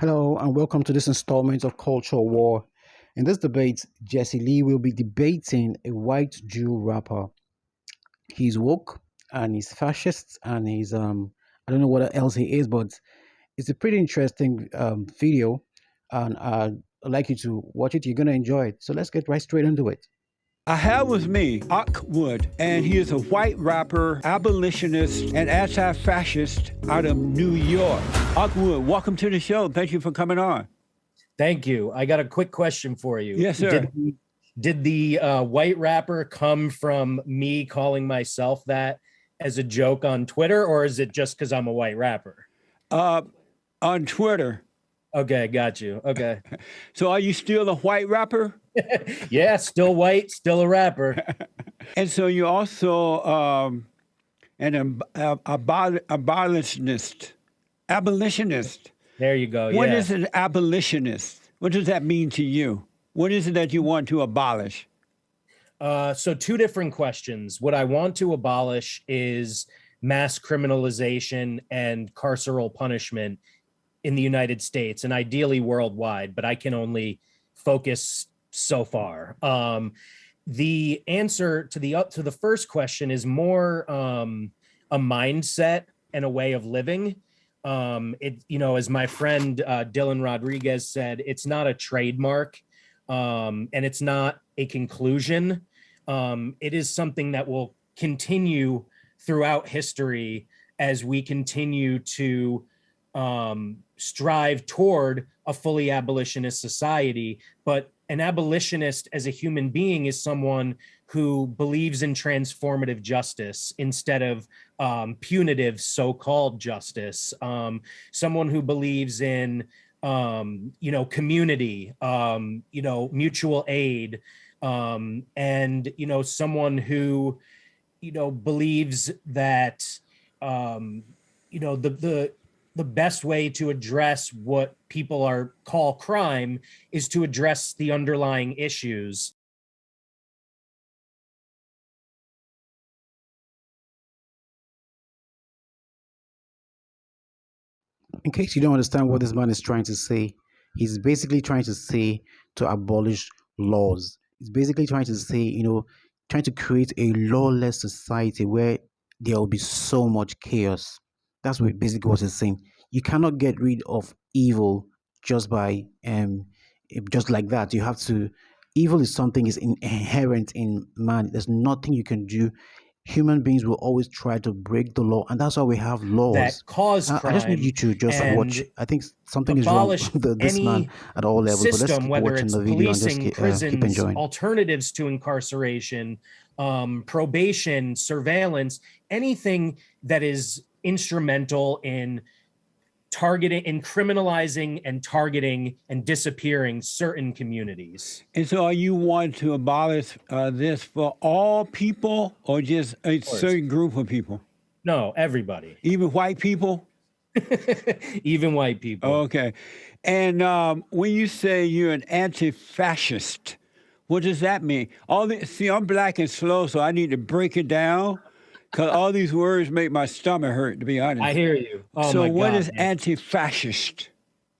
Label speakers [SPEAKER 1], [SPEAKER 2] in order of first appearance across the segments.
[SPEAKER 1] Hello and welcome to this installment of Culture War. In this debate, Jesse Lee will be debating a white Jew rapper. He's woke and he's fascist and he's I don't know what else he is, but it's a pretty interesting video and I'd like you to watch it. You're gonna enjoy it. So let's get right straight into it.
[SPEAKER 2] I have with me Ak Wood, and he is a white rapper, abolitionist, and anti-fascist out of New York. Ak Wood, welcome to the show. Thank you for coming on.
[SPEAKER 3] Thank you. I got a quick question for you.
[SPEAKER 2] Yes, sir.
[SPEAKER 3] Did the white rapper come from me calling myself that as a joke on Twitter, or is it just because I'm a white rapper?
[SPEAKER 2] On Twitter.
[SPEAKER 3] Okay, got you. Okay.
[SPEAKER 2] So are you still a white rapper?
[SPEAKER 3] Yeah, still white, still a rapper.
[SPEAKER 2] And so you're also an abolitionist. Abolitionist.
[SPEAKER 3] There you go.
[SPEAKER 2] What
[SPEAKER 3] yeah.
[SPEAKER 2] is an abolitionist? What does that mean to you? What is it that you want to abolish?
[SPEAKER 3] So two different questions. What I want to abolish is mass criminalization and carceral punishment in the United States and ideally worldwide, but I can only focus so far. The answer to the first question is more a mindset and a way of living. As my friend Dylan Rodriguez said, it's not a trademark, and it's not a conclusion. It is something that will continue throughout history as we continue to strive toward a fully abolitionist society. But an abolitionist as a human being is someone who believes in transformative justice instead of punitive so-called justice. Someone who believes in community, mutual aid, and someone who believes that the best way to address what people call crime is to address the underlying issues.
[SPEAKER 1] In case you don't understand what this man is trying to say, he's basically trying to say to abolish laws. He's basically trying to say, trying to create a lawless society where there will be so much chaos. That's what basically what he's saying. You cannot get rid of evil just by just like that. You have to. Evil is something is inherent in man. There's nothing you can do. Human beings will always try to break the law, and that's why we have laws
[SPEAKER 3] that cause
[SPEAKER 1] I just need you
[SPEAKER 3] crime
[SPEAKER 1] to just watch.
[SPEAKER 3] and
[SPEAKER 1] I think something is wrong
[SPEAKER 3] abolish
[SPEAKER 1] with this man
[SPEAKER 3] any
[SPEAKER 1] at all levels. But let's
[SPEAKER 3] system,
[SPEAKER 1] keep
[SPEAKER 3] whether
[SPEAKER 1] watching
[SPEAKER 3] it's
[SPEAKER 1] the video and just
[SPEAKER 3] policing,
[SPEAKER 1] keep
[SPEAKER 3] prisons,
[SPEAKER 1] enjoying.
[SPEAKER 3] alternatives to incarceration, probation, surveillance, anything that is instrumental in targeting and criminalizing and targeting and disappearing certain communities.
[SPEAKER 2] And so are you want to abolish this for all people or just a certain group of people?
[SPEAKER 3] No, everybody.
[SPEAKER 2] Even white people?
[SPEAKER 3] Even white people.
[SPEAKER 2] Okay. And when you say you're an anti-fascist, what does that mean? See, I'm black and slow, so I need to break it down because all these words make my stomach hurt, to be honest.
[SPEAKER 3] I hear you. Oh
[SPEAKER 2] so
[SPEAKER 3] my
[SPEAKER 2] what
[SPEAKER 3] God,
[SPEAKER 2] is anti-fascist?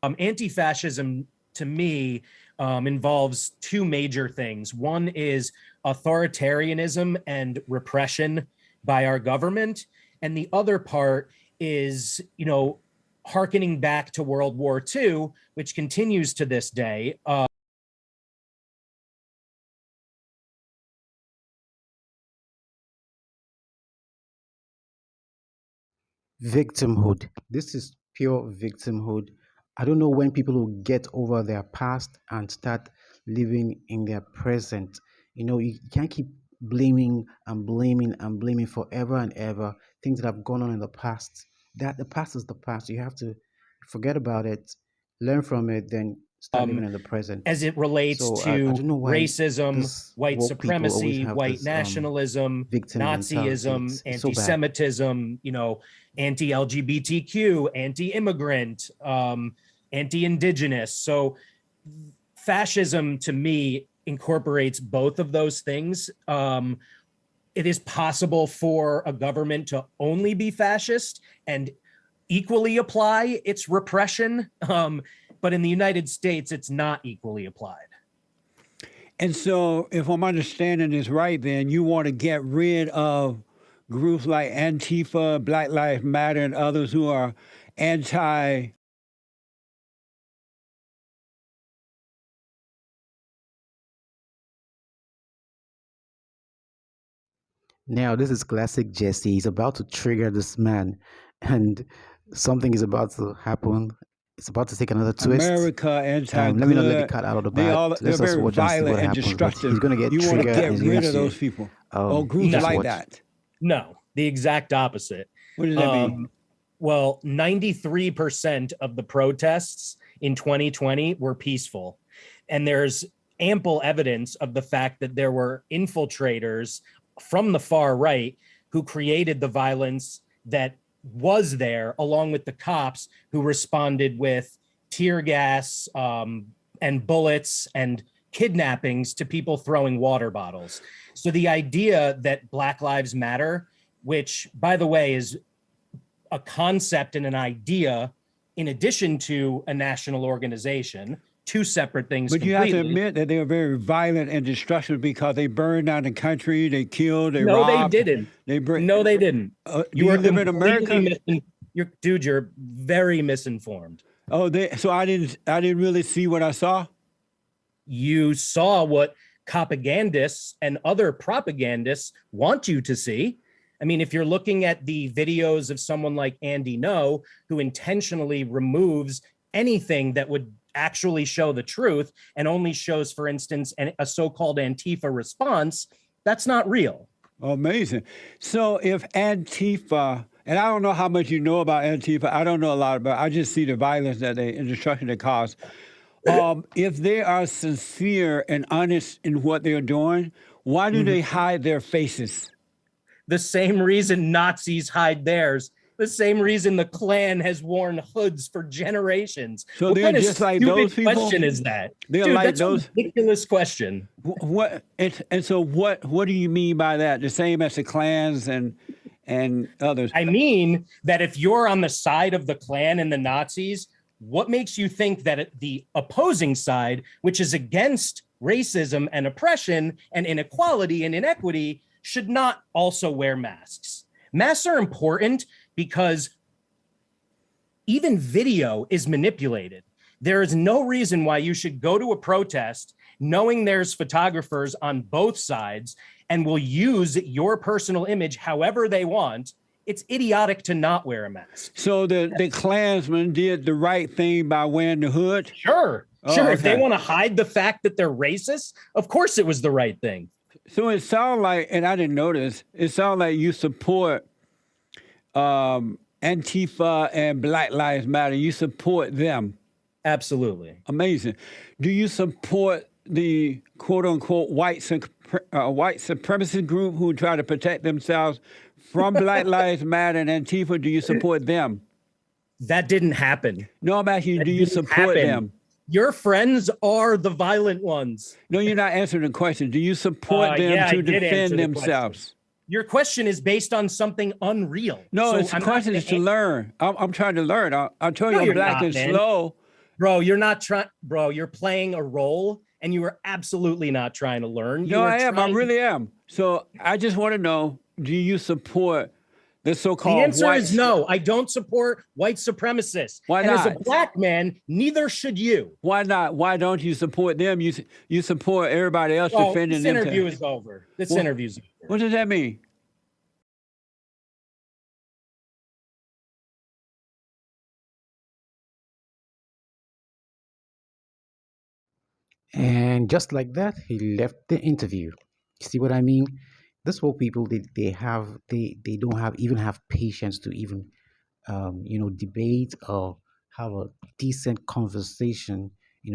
[SPEAKER 3] Anti-fascism to me involves two major things. One is authoritarianism and repression by our government. And the other part is, hearkening back to World War II, which continues to this day.
[SPEAKER 1] Victimhood. This is pure victimhood. I don't know when people will get over their past and start living in their present. You can't keep blaming and blaming and blaming forever and ever things that have gone on in the past. That the past is the past. You have to forget about it, learn from it, then start living in the present.
[SPEAKER 3] As it relates
[SPEAKER 1] So I
[SPEAKER 3] to
[SPEAKER 1] don't know why
[SPEAKER 3] racism,
[SPEAKER 1] this
[SPEAKER 3] white
[SPEAKER 1] woke people always
[SPEAKER 3] supremacy,
[SPEAKER 1] have
[SPEAKER 3] white
[SPEAKER 1] this
[SPEAKER 3] nationalism,
[SPEAKER 1] victim mentality.
[SPEAKER 3] Nazism,
[SPEAKER 1] It's so bad.
[SPEAKER 3] anti-Semitism, anti-LGBTQ, anti-immigrant, anti-indigenous. So fascism to me incorporates both of those things. It is possible for a government to only be fascist and equally apply its repression. but in the United States, it's not equally applied.
[SPEAKER 2] And so, if I'm understanding this right, then you want to get rid of groups like Antifa, Black Lives Matter, and others who are anti.
[SPEAKER 1] Now, this is classic Jesse. He's about to trigger this man, and something is about to happen. It's about to take another twist.
[SPEAKER 2] America, anti-good.
[SPEAKER 1] Let me not let the cat out of the bag.
[SPEAKER 2] They're
[SPEAKER 1] Let's just
[SPEAKER 2] very
[SPEAKER 1] watch and see
[SPEAKER 2] violent
[SPEAKER 1] what
[SPEAKER 2] and
[SPEAKER 1] happens. But
[SPEAKER 2] destructive.
[SPEAKER 1] he's gonna get
[SPEAKER 2] You want to
[SPEAKER 1] triggered,
[SPEAKER 2] get
[SPEAKER 1] and he's
[SPEAKER 2] rid
[SPEAKER 1] gonna
[SPEAKER 2] of those
[SPEAKER 1] see.
[SPEAKER 2] people or groups
[SPEAKER 1] Just
[SPEAKER 2] like
[SPEAKER 1] watch.
[SPEAKER 2] that.
[SPEAKER 3] No, the exact opposite.
[SPEAKER 2] What does that mean?
[SPEAKER 3] Well, 93% of the protests in 2020 were peaceful. And there's ample evidence of the fact that there were infiltrators from the far right who created the violence that was there, along with the cops who responded with tear gas and bullets and kidnappings to people throwing water bottles. So the idea that Black Lives Matter, which, by the way, is a concept and an idea in addition to a national organization, two separate things.
[SPEAKER 2] But you have to
[SPEAKER 3] completely.
[SPEAKER 2] admit that they were very violent and destructive because they burned down the country, they killed, they
[SPEAKER 3] No,
[SPEAKER 2] robbed.
[SPEAKER 3] they didn't.
[SPEAKER 2] They
[SPEAKER 3] No, they didn't.
[SPEAKER 2] Do you live in America?
[SPEAKER 3] You're very misinformed.
[SPEAKER 2] Oh, so I didn't really see what I saw.
[SPEAKER 3] You saw what propagandists and other propagandists want you to see. I mean, if you're looking at the videos of someone like Andy Ngo, who intentionally removes anything that would actually show the truth and only shows, for instance, a so-called Antifa response, that's not real.
[SPEAKER 2] Amazing. So if Antifa, and I don't know how much you know about Antifa, I don't know a lot about it. I just see the violence and destruction they cause. If they are sincere and honest in what they're doing, why do they hide their faces?
[SPEAKER 3] The same reason Nazis hide theirs. The same reason the Klan has worn hoods for generations.
[SPEAKER 2] So they're just like those people?
[SPEAKER 3] What question is that?
[SPEAKER 2] They're
[SPEAKER 3] Dude,
[SPEAKER 2] like
[SPEAKER 3] that's
[SPEAKER 2] those-
[SPEAKER 3] a ridiculous question.
[SPEAKER 2] So what do you mean by that? The same as the Klans and others?
[SPEAKER 3] I mean that if you're on the side of the Klan and the Nazis, what makes you think that the opposing side, which is against racism and oppression and inequality and inequity, should not also wear masks? Masks are important because even video is manipulated. There is no reason why you should go to a protest knowing there's photographers on both sides and will use your personal image however they want. It's idiotic to not wear a mask.
[SPEAKER 2] So the Klansmen did the right thing by wearing the hood?
[SPEAKER 3] Sure.
[SPEAKER 2] Oh,
[SPEAKER 3] Sure. If they
[SPEAKER 2] okay.
[SPEAKER 3] want to hide the fact that they're racist, of course it was the right thing.
[SPEAKER 2] So it sounds like, and I didn't notice, it sounds like you support Antifa and Black Lives Matter. You support them.
[SPEAKER 3] Absolutely.
[SPEAKER 2] Amazing. Do you support the quote unquote white supremacist group who try to protect themselves from Black Lives Matter and Antifa? Do you support them?
[SPEAKER 3] That didn't happen.
[SPEAKER 2] No, I'm asking you, do you
[SPEAKER 3] didn't
[SPEAKER 2] support
[SPEAKER 3] happen.
[SPEAKER 2] them?
[SPEAKER 3] Your friends are the violent ones.
[SPEAKER 2] No, you're not answering the question. Do you support them
[SPEAKER 3] yeah, I
[SPEAKER 2] to
[SPEAKER 3] did answer
[SPEAKER 2] defend
[SPEAKER 3] the
[SPEAKER 2] themselves?
[SPEAKER 3] Your question is based on something unreal.
[SPEAKER 2] No,
[SPEAKER 3] So
[SPEAKER 2] it's the
[SPEAKER 3] I'm not
[SPEAKER 2] question is to
[SPEAKER 3] gonna-
[SPEAKER 2] learn. I'm trying to learn. I told you
[SPEAKER 3] No,
[SPEAKER 2] I'm
[SPEAKER 3] you're
[SPEAKER 2] black
[SPEAKER 3] not,
[SPEAKER 2] and
[SPEAKER 3] man.
[SPEAKER 2] slow.
[SPEAKER 3] Bro, you're not trying. Bro, you're playing a role and you are absolutely not trying to learn. You
[SPEAKER 2] No,
[SPEAKER 3] are
[SPEAKER 2] I am. I
[SPEAKER 3] trying-
[SPEAKER 2] really am. So I just want to know, do you support the
[SPEAKER 3] The
[SPEAKER 2] so-called
[SPEAKER 3] answer
[SPEAKER 2] white...
[SPEAKER 3] is no. I don't support white supremacists.
[SPEAKER 2] Why
[SPEAKER 3] and as a
[SPEAKER 2] not?
[SPEAKER 3] black man, neither should you.
[SPEAKER 2] Why not? Why don't you support them? You support everybody else
[SPEAKER 3] Oh,
[SPEAKER 2] defending
[SPEAKER 3] this
[SPEAKER 2] them.
[SPEAKER 3] interview is over. This
[SPEAKER 2] Well-
[SPEAKER 3] interview's over.
[SPEAKER 2] What does that mean?
[SPEAKER 1] And just like that, he left the interview. See what I mean? This woke people, they don't have even have patience to even debate or have a decent conversation,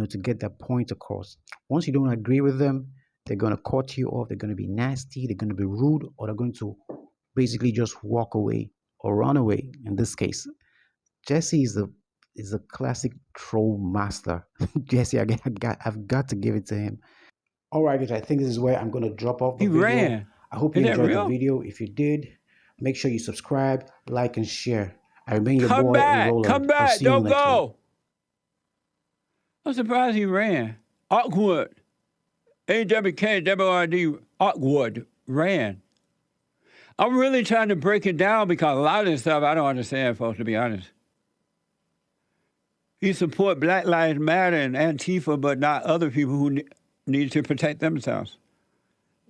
[SPEAKER 1] to get their point across. Once you don't agree with them, they're gonna cut you off, they're gonna be nasty, they're gonna be rude, or they're going to basically just walk away or run away. In this case, Jesse is a classic troll master. Jesse, I've got to give it to him. All right, guys, I think this is where I'm going to drop off the
[SPEAKER 2] He
[SPEAKER 1] video.
[SPEAKER 2] ran.
[SPEAKER 1] I hope you
[SPEAKER 2] Isn't that
[SPEAKER 1] enjoyed the
[SPEAKER 2] real?
[SPEAKER 1] video. If you did, make sure you subscribe, like, and share. I remain your
[SPEAKER 2] Come
[SPEAKER 1] boy,
[SPEAKER 2] back.
[SPEAKER 1] Roland.
[SPEAKER 2] Come
[SPEAKER 1] I'll
[SPEAKER 2] back.
[SPEAKER 1] see you
[SPEAKER 2] Don't
[SPEAKER 1] next week.
[SPEAKER 2] go. I'm surprised he ran. Awkward. AWKWRD, Awkward, ran. I'm really trying to break it down because a lot of this stuff I don't understand, folks, to be honest. He support Black Lives Matter and Antifa, but not other people who need to protect themselves.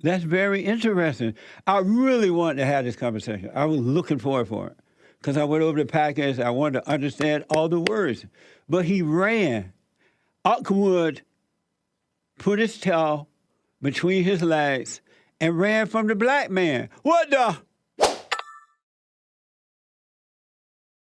[SPEAKER 2] That's very interesting. I really wanted to have this conversation. I was looking forward for it because I went over the package. I wanted to understand all the words. But he ran. Awkward put his tail between his legs and ran from the black man. What the?